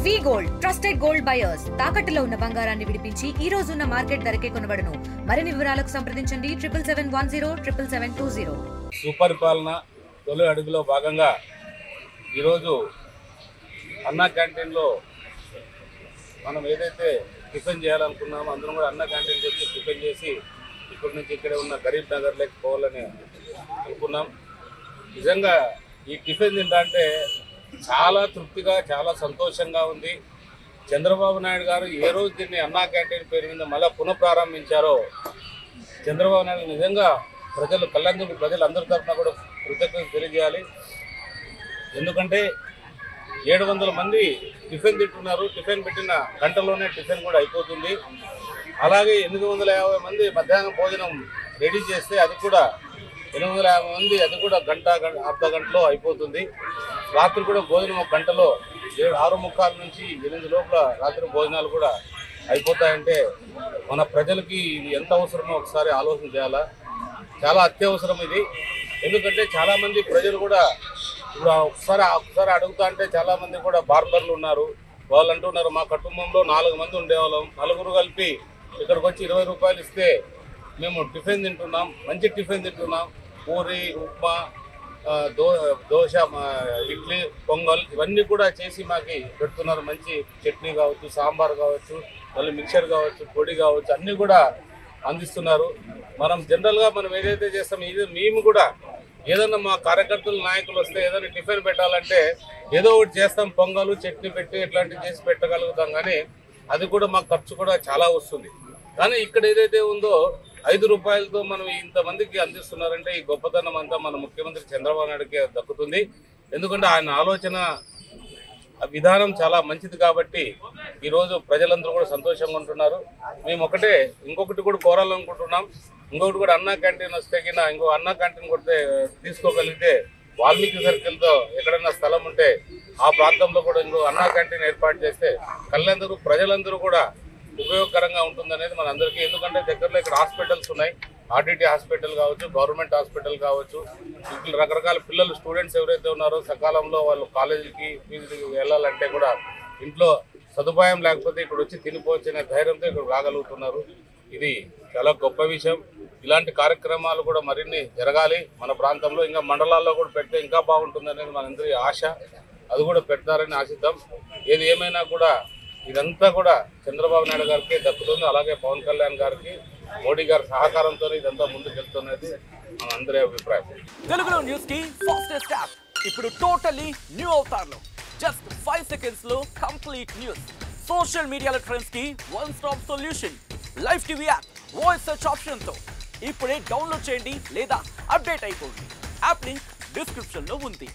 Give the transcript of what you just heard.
వి gold trusted gold buyers తాకట్టులో ఉన్న బంగారాన్ని విడిపించి ఈ రోజు ఉన్న మార్కెట్ ధరకే కొనబడును. మరిన్ని వివరాలకు సంప్రదించండి 77107720. సుపరిపాలన తొలి అడుగులో భాగంగా ఈరోజు అన్నా క్యాంటీన్లో మనం ఏదైతే టిఫిన్ చేయాలనుకున్నామో అందరం కూడా అన్నా క్యాంటీన్ వచ్చి టిఫిన్ చేసి ఇక్కడి నుంచి ఇక్కడే ఉన్న గరీబ్ నగర్లోకి పోవాలని అనుకున్నాం. నిజంగా ఈ టిఫిన్ తింటే చాలా తృప్తిగా చాలా సంతోషంగా ఉంది. చంద్రబాబు నాయుడు గారు ఏ రోజు దీన్ని అన్నా క్యాంటీన్ పేరు మీద మళ్ళీ పునఃప్రారంభించారో చంద్రబాబు నాయుడు నిజంగా ప్రజలందరి తరఫున కూడా కృతజ్ఞతలు తెలియజేయాలి. ఎందుకంటే 700 మంది టిఫిన్ తింటున్నారు. టిఫిన్ పెట్టిన గంటలోనే టిఫిన్ కూడా అయిపోతుంది. అలాగే 850 మంది మధ్యాహ్నం భోజనం రెడీ చేస్తే అది కూడా 850 మంది అది కూడా అర్ధ గంటలో అయిపోతుంది. రాత్రి కూడా భోజనం ఒక గంటలో 6:45 నుంచి 8 లోపల రాత్రి భోజనాలు కూడా అయిపోతాయంటే మన ప్రజలకి ఇది ఎంత అవసరమో ఒకసారి ఆలోచన చేయాలా. చాలా అత్యవసరం ఇది. ఎందుకంటే చాలామంది ప్రజలు కూడా ఇప్పుడు ఒకసారి అడుగుతా అంటే చాలామంది కూడా బార్బర్లు ఉన్నారు. వాళ్ళు అంటున్నారు మా కుటుంబంలో 4 మంది ఉండేవాళ్ళం, నలుగురు కలిపి ఇక్కడికి వచ్చి 20 రూపాయలు ఇస్తే మేము టిఫిన్ తింటున్నాం, మంచి టిఫిన్ తింటున్నాం. పూరి, ఉప్మా, దోశ, ఇడ్లీ, పొంగల్ ఇవన్నీ కూడా చేసి మాకు పెడుతున్నారు. మంచి చట్నీ కావచ్చు, సాంబార్ కావచ్చు, మళ్ళీ మిక్చర్ కావచ్చు, పొడి కావచ్చు అన్నీ కూడా అందిస్తున్నారు. మనం జనరల్గా మనం ఏదైతే చేస్తాం ఇది మేము కూడా ఏదన్నా మా కార్యకర్తలు నాయకులు వస్తే ఏదైనా టిఫిన్ పెట్టాలంటే ఏదో ఒకటి చేస్తాం, పొంగలు చట్నీ పెట్టి ఇట్లాంటివి చేసి పెట్టగలుగుతాం. కానీ అది కూడా మాకు ఖర్చు కూడా చాలా వస్తుంది. కానీ ఇక్కడ ఏదైతే ఉందో 5 రూపాయలతో మనం ఇంతమందికి అందిస్తున్నారంటే ఈ గొప్పతనం అంతా మన ముఖ్యమంత్రి చంద్రబాబు నాయుడుకి దక్కుతుంది. ఎందుకంటే ఆయన ఆలోచన విధానం చాలా మంచిది కాబట్టి ఈరోజు ప్రజలందరూ కూడా సంతోషంగా ఉంటున్నారు. మేము ఇంకొకటి కూడా కోరాలనుకుంటున్నాం. ఇంకొకటి కూడా అన్నా క్యాంటీన్ వస్తే కింద ఇంకో అన్నా క్యాంటీన్ కొడితే తీసుకోగలిగితే వాల్మీకి సర్కిల్తో ఎక్కడన్నా స్థలం ఉంటే ఆ ప్రాంతంలో కూడా ఇంకో అన్నా క్యాంటీన్ ఏర్పాటు చేస్తే ప్రజలందరూ కూడా ఉపయోగకరంగా ఉంటుందనేది మన అందరికీ. ఎందుకంటే దగ్గరలో ఇక్కడ హాస్పిటల్స్ ఉన్నాయి. ఆర్డిటి హాస్పిటల్ కావచ్చు, గవర్నమెంట్ హాస్పిటల్ కావచ్చు. ఇప్పుడు రకరకాల పిల్లలు స్టూడెంట్స్ ఎవరైతే ఉన్నారో సకాలంలో వాళ్ళు కాలేజీకి ఫీజుకి వెళ్ళాలంటే కూడా ఇంట్లో సదుపాయం లేకపోతే ఇక్కడ వచ్చి తినిపోవచ్చనే ధైర్యంతో ఇక్కడ రాగలుగుతున్నారు. ఇది చాలా గొప్ప విషయం. ఇలాంటి కార్యక్రమాలు కూడా మరిన్ని జరగాలి మన ప్రాంతంలో. ఇంకా మండలాల్లో కూడా పెడితే ఇంకా బాగుంటుందనేది మనందరి ఆశ. అది కూడా పెడతారని ఆశిద్దాం. ఏది ఏమైనా కూడా ఇదంతా కూడా చంద్రబాబు నాయుడు గారికి దక్కుతుంది. అలాగే పవన్ కళ్యాణ్ గారికి, మోడీ గారి సహకారంతో ఇదంతా ముందుకు వెళ్తున్నది మన అందరి అభిప్రాయం. తెలుగులో న్యూస్ కి ఫాస్టెస్ట్ యాప్ ఇప్పుడు టోటల్లీ న్యూ అవతార్లో జస్ట్ 5 సెకండ్స్ లో కంప్లీట్ న్యూస్. సోషల్ మీడియాలో ట్రెండ్స్ కి one stop solution. Live TV app voice search option తో ఇప్పుడే డౌన్లోడ్ చేయండి లేదా అప్డేట్ అయిపోండి. యాప్ లింక్ డిస్క్రిప్షన్ లో ఉంది.